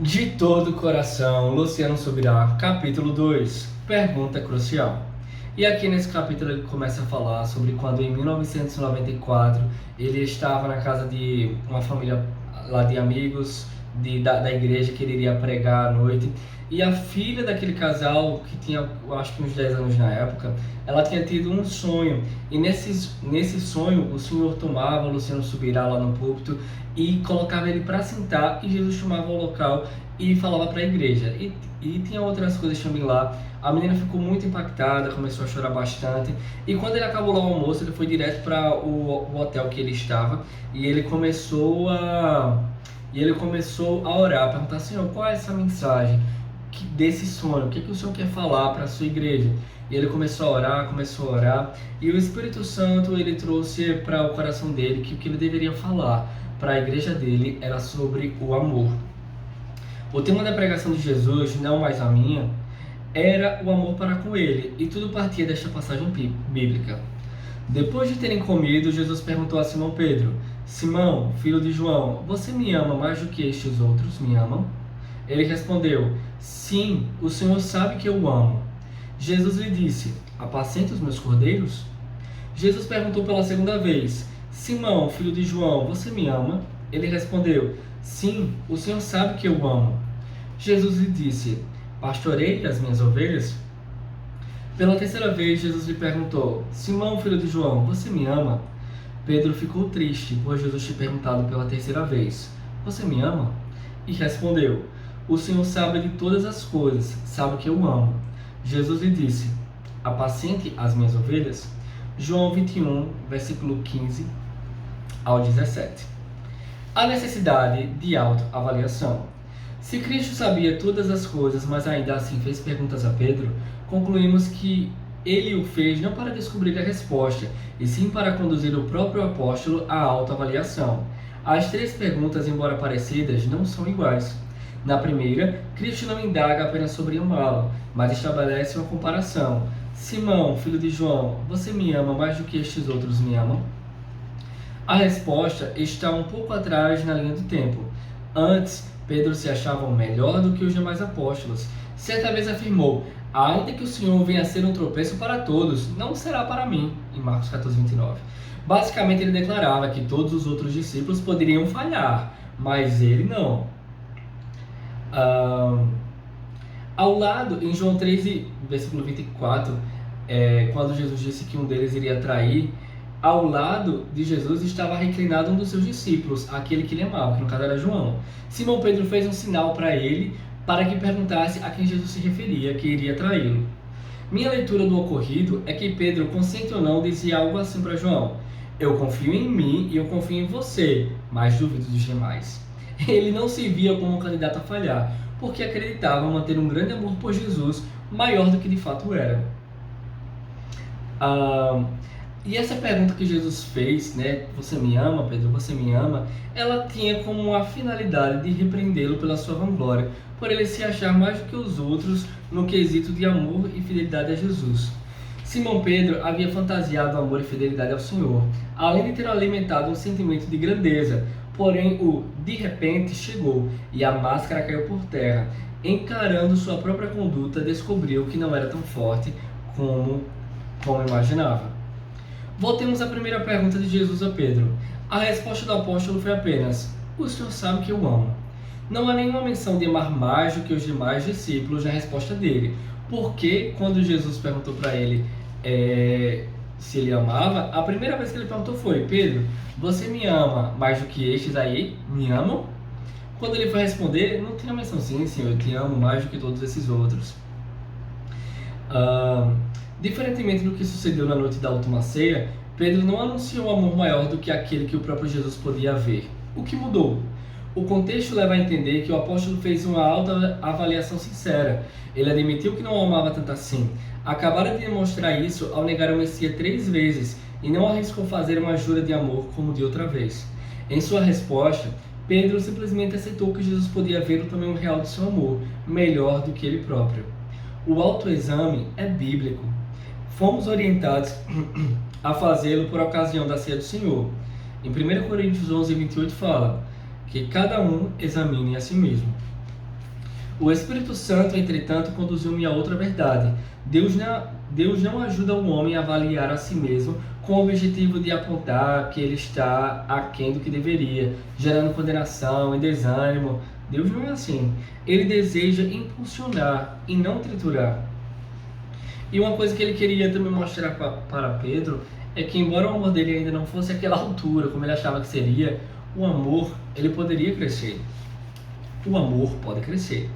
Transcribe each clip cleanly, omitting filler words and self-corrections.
De todo o coração, Luciano Subirá, capítulo 2, pergunta crucial. E aqui nesse capítulo ele começa a falar sobre quando em 1994 ele estava na casa de uma família lá de amigos da igreja que ele iria pregar à noite. E a filha daquele casal, que tinha, eu acho que uns 10 anos na época, ela tinha tido um sonho. E nesse sonho, o Senhor tomava o Luciano Subirá lá no púlpito e colocava ele para sentar, e Jesus chamava o local e falava para a igreja. E tinha outras coisas também lá. A menina ficou muito impactada, começou a chorar bastante. E quando ele acabou lá o almoço, ele foi direto para o hotel que ele estava e ele começou a orar, a perguntar: Senhor, qual é essa mensagem desse sonho? O que o Senhor quer falar para a sua igreja? E ele começou a orar, e o Espírito Santo ele trouxe para o coração dele que o que ele deveria falar para a igreja dele era sobre o amor. O tema da pregação de Jesus, não mais a minha, era o amor para com ele, e tudo partia desta passagem bíblica. Depois de terem comido, Jesus perguntou a Simão Pedro: Simão, filho de João, você me ama mais do que estes outros me amam? Ele respondeu: Sim, o Senhor sabe que eu o amo. Jesus lhe disse: Apacenta os meus cordeiros? Jesus perguntou pela segunda vez: Simão, filho de João, você me ama? Ele respondeu: Sim, o Senhor sabe que eu o amo. Jesus lhe disse: Pastorei as minhas ovelhas? Pela terceira vez, Jesus lhe perguntou: Simão, filho de João, você me ama? Pedro ficou triste por Jesus ter perguntado pela terceira vez: Você me ama? E respondeu: O Senhor sabe de todas as coisas, sabe que eu amo. Jesus lhe disse: Apacente as minhas ovelhas? João 21, versículo 15 ao 17. A necessidade de autoavaliação. Se Cristo sabia todas as coisas, mas ainda assim fez perguntas a Pedro, concluímos que ele o fez não para descobrir a resposta, e sim para conduzir o próprio apóstolo à autoavaliação. As três perguntas, embora parecidas, não são iguais. Na primeira, Cristo não indaga apenas sobre amá-lo, mas estabelece uma comparação. Simão, filho de João, você me ama mais do que estes outros me amam? A resposta está um pouco atrás na linha do tempo. Antes, Pedro se achava melhor do que os demais apóstolos. Certa vez afirmou: ainda que o Senhor venha a ser um tropeço para todos, não será para mim, em Marcos 14, 29. Basicamente, ele declarava que todos os outros discípulos poderiam falhar, mas ele não. Ao lado, em João 13, versículo 24, quando Jesus disse que um deles iria trair, ao lado de Jesus estava reclinado um dos seus discípulos, aquele que ele amava, que no caso era João. Simão Pedro fez um sinal para ele, para que perguntasse a quem Jesus se referia, que iria traí-lo. Minha leitura do ocorrido é que Pedro, consciente ou não, dizia algo assim para João: eu confio em mim e eu confio em você, mas duvido dos demais. Ele não se via como um candidato a falhar, porque acreditava manter um grande amor por Jesus, maior do que de fato era. E essa pergunta que Jesus fez, né, você me ama, Pedro, você me ama, ela tinha como a finalidade de repreendê-lo pela sua vanglória, por ele se achar mais do que os outros no quesito de amor e fidelidade a Jesus. Simão Pedro havia fantasiado amor e fidelidade ao Senhor, além de ter alimentado um sentimento de grandeza, porém o de repente chegou e a máscara caiu por terra. Encarando sua própria conduta, descobriu que não era tão forte como imaginava. Voltemos à primeira pergunta de Jesus a Pedro. A resposta do apóstolo foi apenas: o Senhor sabe que eu amo. Não há nenhuma menção de amar mais do que os demais discípulos na resposta dele, porque quando Jesus perguntou para ele se ele amava, a primeira vez que ele perguntou foi: Pedro, você me ama mais do que estes aí me amam? Quando ele foi responder, não tinha menção: sim, Senhor, eu te amo mais do que todos esses outros. Diferentemente do que sucedeu na noite da última ceia, Pedro não anunciou amor maior do que aquele que o próprio Jesus podia ver. O que mudou? O contexto leva a entender que o apóstolo fez uma autoavaliação sincera. Ele admitiu que não o amava tanto assim. Acabara de demonstrar isso ao negar o Messias 3 vezes e não arriscou fazer uma jura de amor como de outra vez. Em sua resposta, Pedro simplesmente aceitou que Jesus podia ver o tamanho real de seu amor, melhor do que ele próprio. O autoexame é bíblico. Fomos orientados a fazê-lo por ocasião da ceia do Senhor. Em 1 Coríntios 11, 28 fala que cada um examine a si mesmo. O Espírito Santo, entretanto, conduziu-me a outra verdade. Deus não ajuda o homem a avaliar a si mesmo com o objetivo de apontar que ele está aquém do que deveria, gerando condenação e desânimo. Deus não é assim. Ele deseja impulsionar e não triturar. E uma coisa que ele queria também mostrar para Pedro é que, embora o amor dele ainda não fosse aquela altura como ele achava que seria, o amor, ele poderia crescer. O amor pode crescer.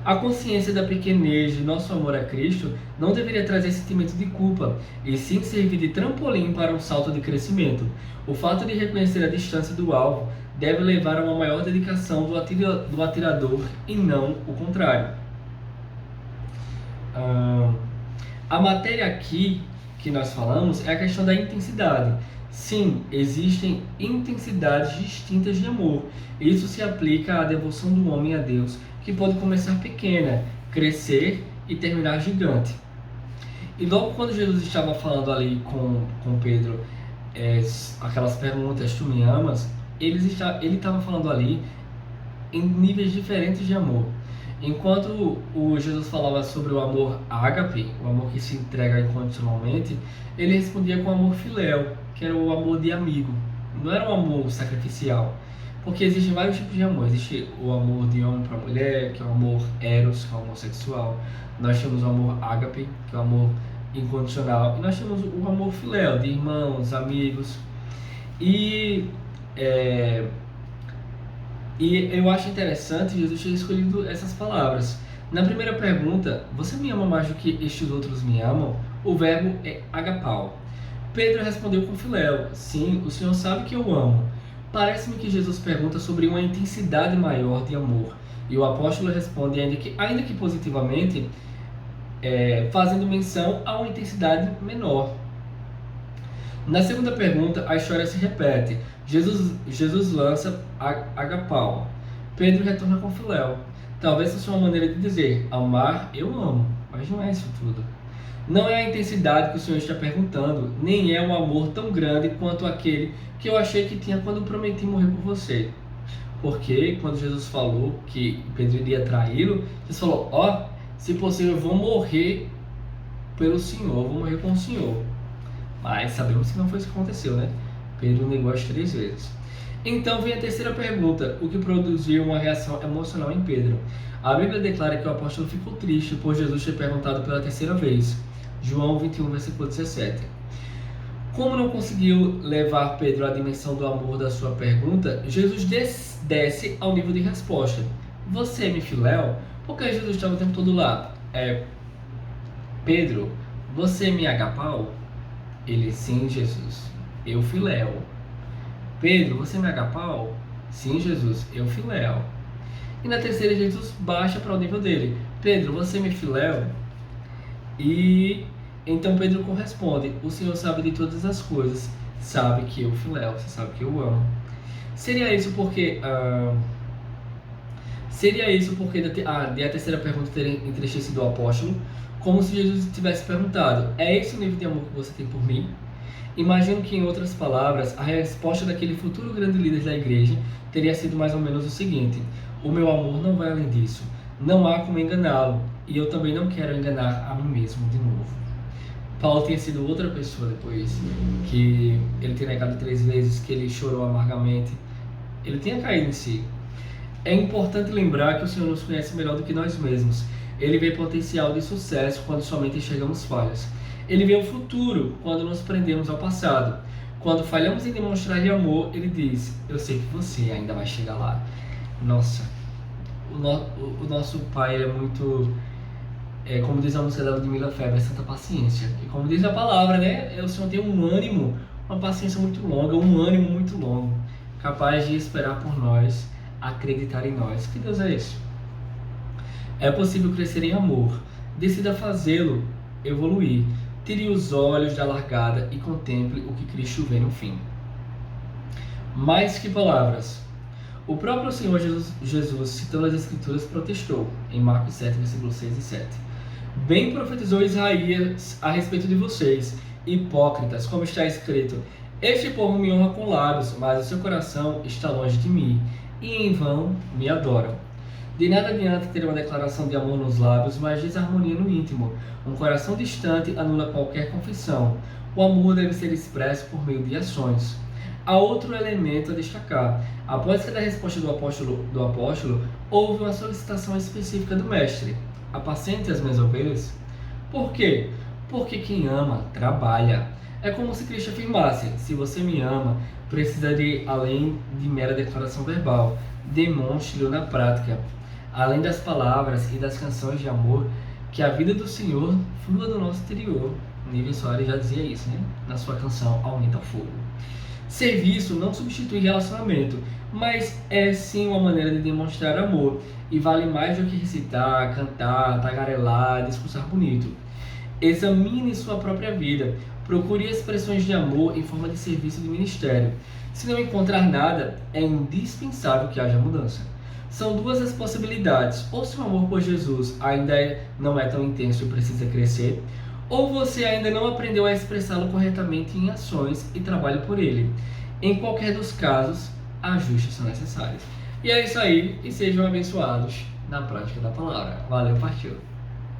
A consciência da pequenez de nosso amor a Cristo não deveria trazer sentimento de culpa, e sim servir de trampolim para um salto de crescimento. O fato de reconhecer a distância do alvo deve levar a uma maior dedicação do atirador e não o contrário. A matéria aqui que nós falamos é a questão da intensidade. Sim, existem intensidades distintas de amor. Isso se aplica à devoção do homem a Deus, que pode começar pequena, crescer e terminar gigante. E logo quando Jesus estava falando ali com Pedro, aquelas perguntas, tu me amas? Ele estava falando ali em níveis diferentes de amor. Enquanto o Jesus falava sobre o amor ágape, o amor que se entrega incondicionalmente, ele respondia com o amor filéu, que era o amor de amigo. Não era um amor sacrificial. Porque existem vários tipos de amor. Existe o amor de homem para mulher, que é o amor eros, que é o amor sexual. Nós temos o amor ágape, que é o amor incondicional. E nós temos o amor filéu, de irmãos, amigos. E eu acho interessante Jesus ter escolhido essas palavras. Na primeira pergunta, você me ama mais do que estes outros me amam? O verbo é agapau. Pedro respondeu com filéu, sim, o Senhor sabe que eu amo. Parece-me que Jesus pergunta sobre uma intensidade maior de amor. E o apóstolo responde, ainda que positivamente, fazendo menção a uma intensidade menor. Na segunda pergunta, a história se repete. Jesus lança agapau. Pedro retorna com filéu. Talvez essa seja uma maneira de dizer, amar eu amo, mas não é isso tudo. Não é a intensidade que o Senhor está perguntando, nem é um amor tão grande quanto aquele que eu achei que tinha quando prometi morrer por você. Porque quando Jesus falou que Pedro iria traí-lo, Jesus falou, se possível eu vou morrer pelo Senhor, vou morrer com o Senhor. Mas sabemos que não foi isso que aconteceu, né? Pedro negou as 3 vezes. Então vem a terceira pergunta, o que produziu uma reação emocional em Pedro. A Bíblia declara que o apóstolo ficou triste por Jesus ter perguntado pela terceira vez. João 21, versículo 17. Como não conseguiu levar Pedro à dimensão do amor da sua pergunta, Jesus desce ao nível de resposta. Você me filéu? Porque Jesus estava o tempo todo lá. Pedro, você me agapau? Ele, sim, Jesus, eu filéu. Pedro, você me agapau? Sim, Jesus, eu filéu. E na terceira, Jesus baixa para o nível dele. Pedro, você me filéu? E então Pedro corresponde, o Senhor sabe de todas as coisas, sabe que eu filéu, você sabe que eu amo. Seria isso porque de a terceira pergunta ter entristecido o apóstolo, como se Jesus tivesse perguntado, é esse o nível de amor que você tem por mim? Imagino que, em outras palavras, a resposta daquele futuro grande líder da igreja teria sido mais ou menos o seguinte, o meu amor não vai além disso, não há como enganá-lo, e eu também não quero enganar a mim mesmo de novo. Paulo tinha sido outra pessoa depois, que ele tinha negado 3 vezes, que ele chorou amargamente, ele tinha caído em si. É importante lembrar que o Senhor nos conhece melhor do que nós mesmos. Ele vê potencial de sucesso quando somente enxergamos falhas. Ele vê o futuro quando nos prendemos ao passado. Quando falhamos em demonstrar-lhe amor, ele diz, eu sei que você ainda vai chegar lá. Nossa, o nosso Pai é muito, como diz a música da Ludmilla Febre, é santa paciência. E como diz a palavra, né? O Senhor tem um ânimo, uma paciência muito longa, um ânimo muito longo, capaz de esperar por nós, acreditar em nós. Que Deus é esse? É possível crescer em amor. Decida fazê-lo, evoluir. Tire os olhos da largada e contemple o que Cristo vê no fim. Mais que palavras. O próprio Senhor Jesus, citando as Escrituras, protestou, em Marcos 7, versículos 6 e 7. Bem profetizou Isaías a respeito de vocês, hipócritas, como está escrito, este povo me honra com lábios, mas o seu coração está longe de mim, e em vão me adoram. De nada adianta ter uma declaração de amor nos lábios, mas desarmonia no íntimo. Um coração distante anula qualquer confissão. O amor deve ser expresso por meio de ações. Há outro elemento a destacar. Após cada resposta do apóstolo, houve uma solicitação específica do mestre. Apacente as minhas ovelhas. Por quê? Porque quem ama, trabalha. É como se Cristo afirmasse: se você me ama, precisa de, além de mera declaração verbal, demonstre-o na prática. Além das palavras e das canções de amor, que a vida do Senhor flua do nosso interior. Nívia Soares já dizia isso, né? Na sua canção Aumenta o Fogo. Serviço não substitui relacionamento, mas é sim uma maneira de demonstrar amor, e vale mais do que recitar, cantar, tagarelar, discursar bonito. Examine sua própria vida, procure expressões de amor em forma de serviço de ministério. Se não encontrar nada, é indispensável que haja mudança. São duas as possibilidades: ou seu amor por Jesus ainda não é tão intenso e precisa crescer, ou você ainda não aprendeu a expressá-lo corretamente em ações e trabalhe por ele. Em qualquer dos casos, ajustes são necessários. E é isso aí, e sejam abençoados na prática da palavra. Valeu, partiu!